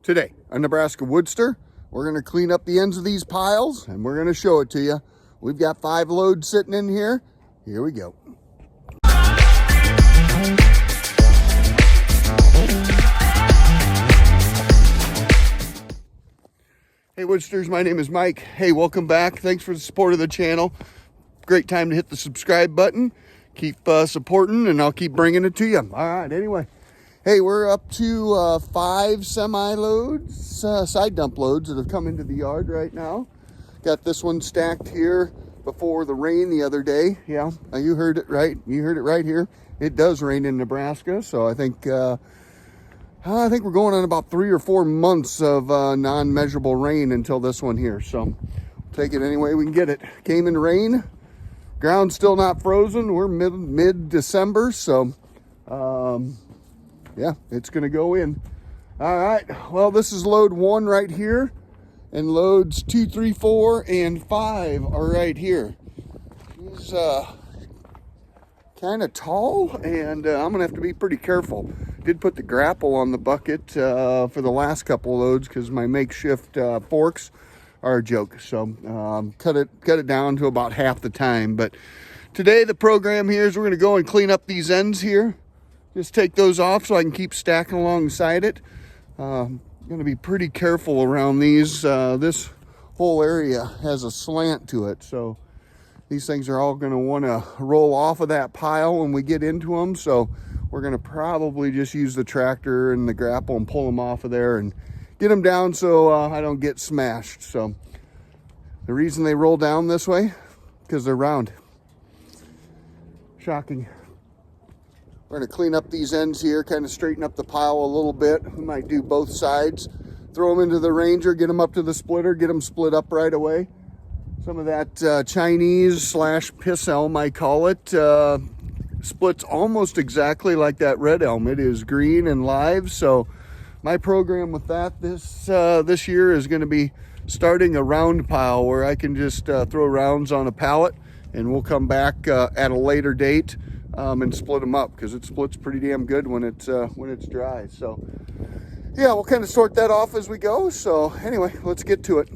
Today on Nebraska WoodSTR, we're going to clean up the ends of these piles and we're going to show it to you. We've got 5 loads sitting in here. Here we go. Hey WoodSTRs, my name is Mike. Hey, welcome back. Thanks for the support of the channel. Great time to hit the subscribe button. Keep supporting and I'll keep bringing it to you. All right, anyway. Hey, we're up to 5 semi-loads, side dump loads that have come into the yard right now. Got this one stacked here before the rain the other day. Yeah, you heard it right. You heard it right here. It does rain in Nebraska, so I think we're going on about 3 or 4 months of non-measurable rain until this one here. So we'll take it any way we can get it. Came in rain. Ground's still not frozen. We're mid-December, so yeah, it's going to go in. All right, well, this is load 1 right here, and loads 2, 3, 4, and 5 are right here. He's kind of tall, and I'm going to have to be pretty careful. Did put the grapple on the bucket for the last couple loads because my makeshift forks are a joke. So cut it down to about half the time. But today the program here is we're going to go and clean up these ends here. Just take those off so I can keep stacking alongside it. I'm going to be pretty careful around these. This whole area has a slant to it, so these things are all going to want to roll off of that pile when we get into them. So we're going to probably just use the tractor and the grapple and pull them off of there and get them down so I don't get smashed. So the reason they roll down this way, because they're round. Shocking. We're going to clean up these ends here, kind of straighten up the pile a little bit. We might do both sides. Throw them into the Ranger, get them up to the splitter, get them split up right away. Some of that Chinese / piss elm, I call it, splits almost exactly like that red elm. It is green and live. So my program with that this year is going to be starting a round pile where I can just throw rounds on a pallet, and we'll come back at a later date and split them up because it splits pretty damn good when it's dry. So yeah, we'll kind of sort that off as we go. So anyway, let's get to it.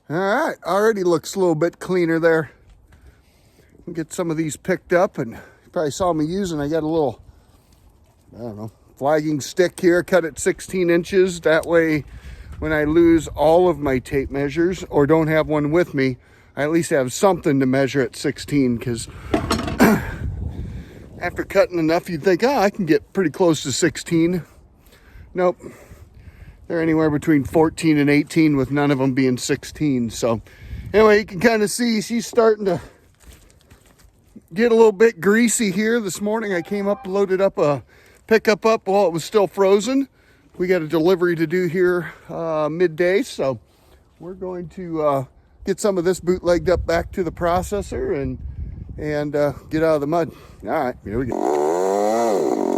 All right, already looks a little bit cleaner there. We'll get some of these picked up, and you probably saw me using, I got a little, I don't know, flagging stick here, cut it 16 inches. That way, when I lose all of my tape measures or don't have one with me, I at least have something to measure at 16, because after cutting enough, you'd think, oh, I can get pretty close to 16. Nope. They're anywhere between 14 and 18 with none of them being 16. So anyway, you can kind of see she's starting to get a little bit greasy here. This morning I came up, loaded up a pickup up while it was still frozen. We got a delivery to do here midday. So we're going to get some of this bootlegged up back to the processor and get out of the mud. All right, here we go.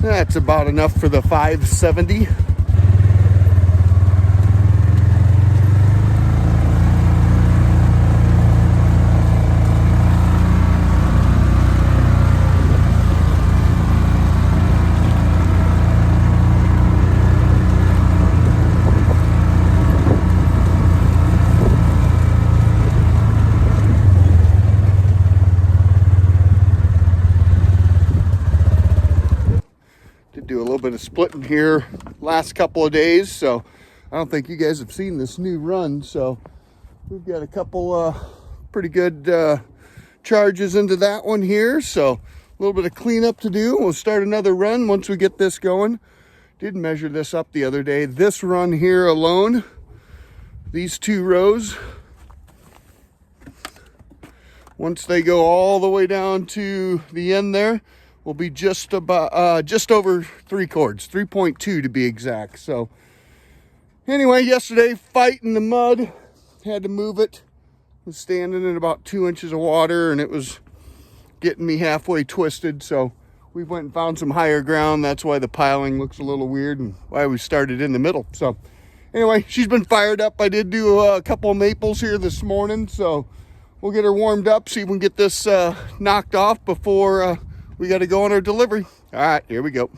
That's about enough for the 570. Do a little bit of splitting here last couple of days, so I don't think you guys have seen this new run. So we've got a couple pretty good charges into that one here, so a little bit of cleanup to do. We'll start another run once we get this going. Did measure this up the other day. This run here alone, these 2 rows, once they go all the way down to the end there, will be just over 3 cords, 3.2 to be exact. So anyway, yesterday fighting the mud, had to move it. Was standing in about 2 inches of water and it was getting me halfway twisted. So we went and found some higher ground. That's why the piling looks a little weird and why we started in the middle. So anyway, she's been fired up. I did do a couple of maples here this morning, so we'll get her warmed up, see if we can get this knocked off before we got to go on our delivery. All right, here we go.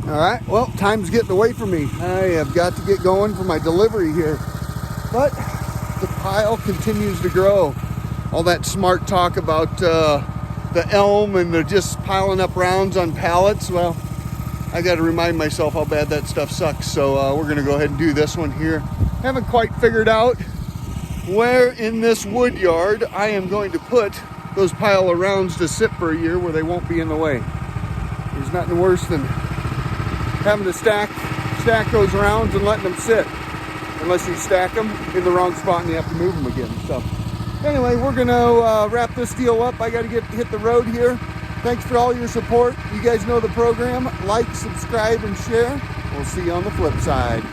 All right, well, time's getting away from me. I have got to get going for my delivery here. But the pile continues to grow. All that smart talk about the elm and they're just piling up rounds on pallets. Well, I got to remind myself how bad that stuff sucks. So we're going to go ahead and do this one here. Haven't quite figured out where in this wood yard I am going to put those pile of rounds to sit for a year where they won't be in the way. There's nothing worse than having to stack those rounds and letting them sit, unless you stack them in the wrong spot and you have to move them again. So anyway, we're gonna wrap this deal up. I gotta hit the road here. Thanks for all your support. You guys know the program. Like, subscribe, and share. We'll see you on the flip side.